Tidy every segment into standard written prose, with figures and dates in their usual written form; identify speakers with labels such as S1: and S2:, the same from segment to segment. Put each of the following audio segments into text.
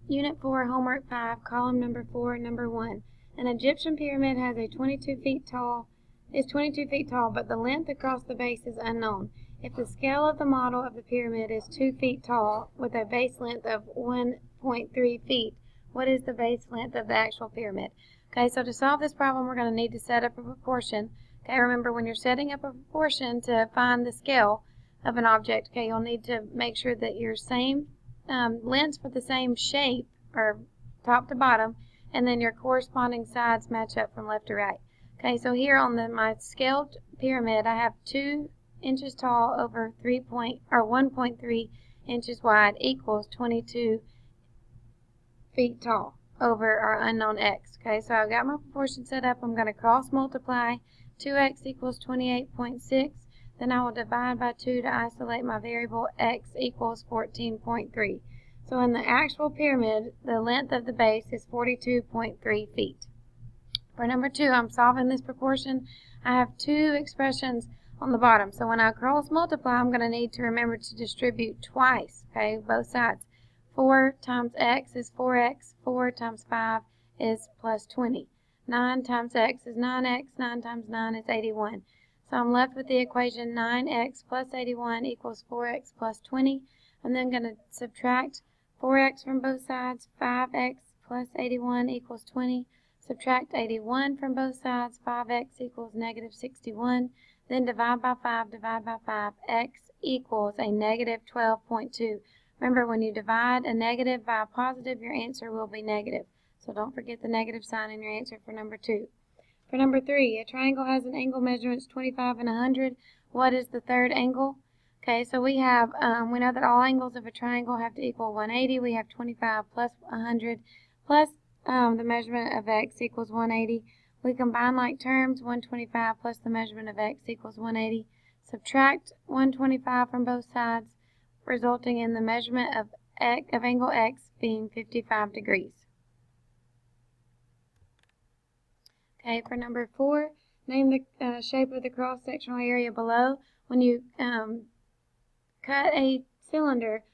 S1: Unit 4, Homework 5, column number 4, number 1. An Egyptian pyramid has is 22 feet tall, but the length across the base is unknown. If the scale of the model of the pyramid is 2 feet tall with a base length of 1.3 feet, what is the base length of the actual pyramid? Okay, so to solve this problem, we're going to need to set up a proportion. Okay, remember when you're setting up a proportion to find the scale of an object, okay, you'll need to make sure that your same lengths for the same shape, or top to bottom, and then your corresponding sides match up from left to right. Okay, so here on my scaled pyramid, I have 2 inches tall over 1.3 inches wide equals 22 feet tall over our unknown x. Okay, so I've got my proportion set up. I'm going to cross multiply. 2x equals 28.6. Then I will divide by 2 to isolate my variable x equals 14.3. So in the actual pyramid, the length of the base is 42.3 feet. For number 2, I'm solving this proportion. I have 2 expressions on the bottom. So when I cross multiply, I'm going to need to remember to distribute twice, okay, both sides. 4 times x is 4x. 4 times 5 is plus 20. 9 times x is 9x. 9 times 9 is 81. So I'm left with the equation 9x plus 81 equals 4x plus 20. I'm then going to subtract 4x from both sides. 5x plus 81 equals 20. Subtract 81 from both sides. 5x equals negative 61. Then divide by 5, divide by 5. X equals a negative 12.2. Remember, when you divide a negative by a positive, your answer will be negative. So don't forget the negative sign in your answer for number 2. For number 3, a triangle has an angle measurements 25 and 100. What is the third angle? Okay, so we know that all angles of a triangle have to equal 180. We have 25 plus 100 plus the measurement of x equals 180. We combine like terms. 125 plus the measurement of x equals 180. Subtract 125 from both sides, resulting in the measurement of angle x being 55 degrees. Okay, for number 4, name the shape of the cross-sectional area below. When you cut a cylinder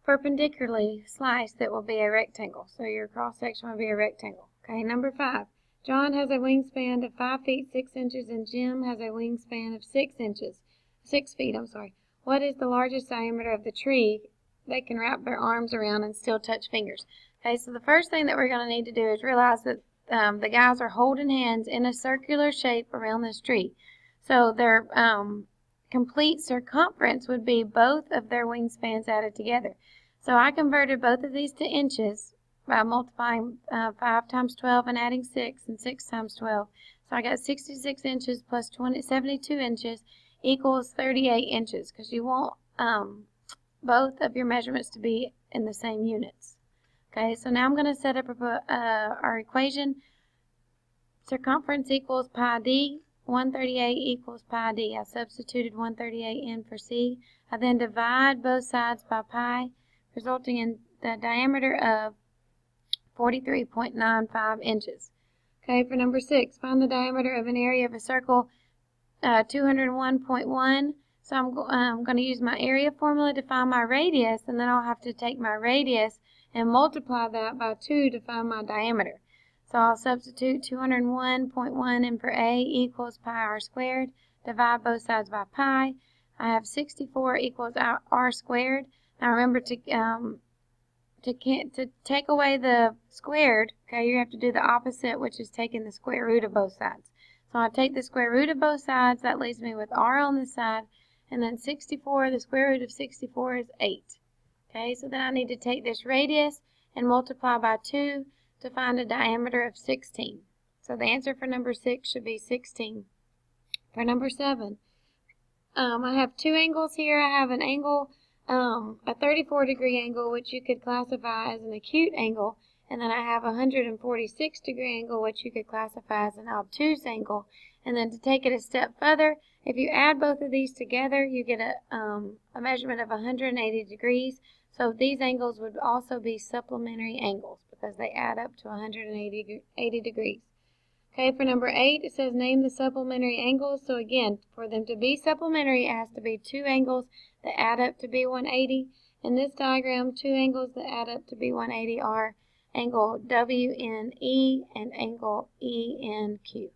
S1: perpendicularly sliced, it will be a rectangle. So your cross-section will be a rectangle. Okay, number 5. John has a wingspan of 5 feet 6 inches and Jim has a wingspan of 6 feet. What is the largest diameter of the tree they can wrap their arms around and still touch fingers? Okay, so the first thing that we're going to need to do is realize that the guys are holding hands in a circular shape around this tree. So their complete circumference would be both of their wingspans added together. So I converted both of these to inches by multiplying 5 times 12 and adding 6, and 6 times 12. So I got 66 inches plus 72 inches equals 38 inches, because you want both of your measurements to be in the same units. Okay, so now I'm going to set up our equation. Circumference equals pi d. 138 equals pi d. I substituted 138 in for c. I then divide both sides by pi, resulting in the diameter of 43.95 inches. Okay, for number 6, find the diameter of an area of a circle 201.1. So I'm going to use my area formula to find my radius, and then I'll have to take my radius and multiply that by 2 to find my diameter. So I'll substitute 201.1 in for a equals pi r squared. Divide both sides by pi. I have 64 equals r squared. Now remember to take away the squared, okay, you have to do the opposite, which is taking the square root of both sides. So I take the square root of both sides. That leaves me with r on this side. And then 64, the square root of 64 is 8. Okay, so then I need to take this radius and multiply by 2 to find a diameter of 16. So the answer for number 6 should be 16. For number 7, I have 2 angles here. I have an angle, a 34-degree angle, which you could classify as an acute angle. And then I have a 146-degree angle, which you could classify as an obtuse angle. And then to take it a step further, if you add both of these together, you get a measurement of 180 degrees. So these angles would also be supplementary angles because they add up to 180 degrees. Okay, for number 8, it says name the supplementary angles. So again, for them to be supplementary, it has to be 2 angles that add up to be 180. In this diagram, two angles that add up to be 180 are angle WNE and angle ENQ.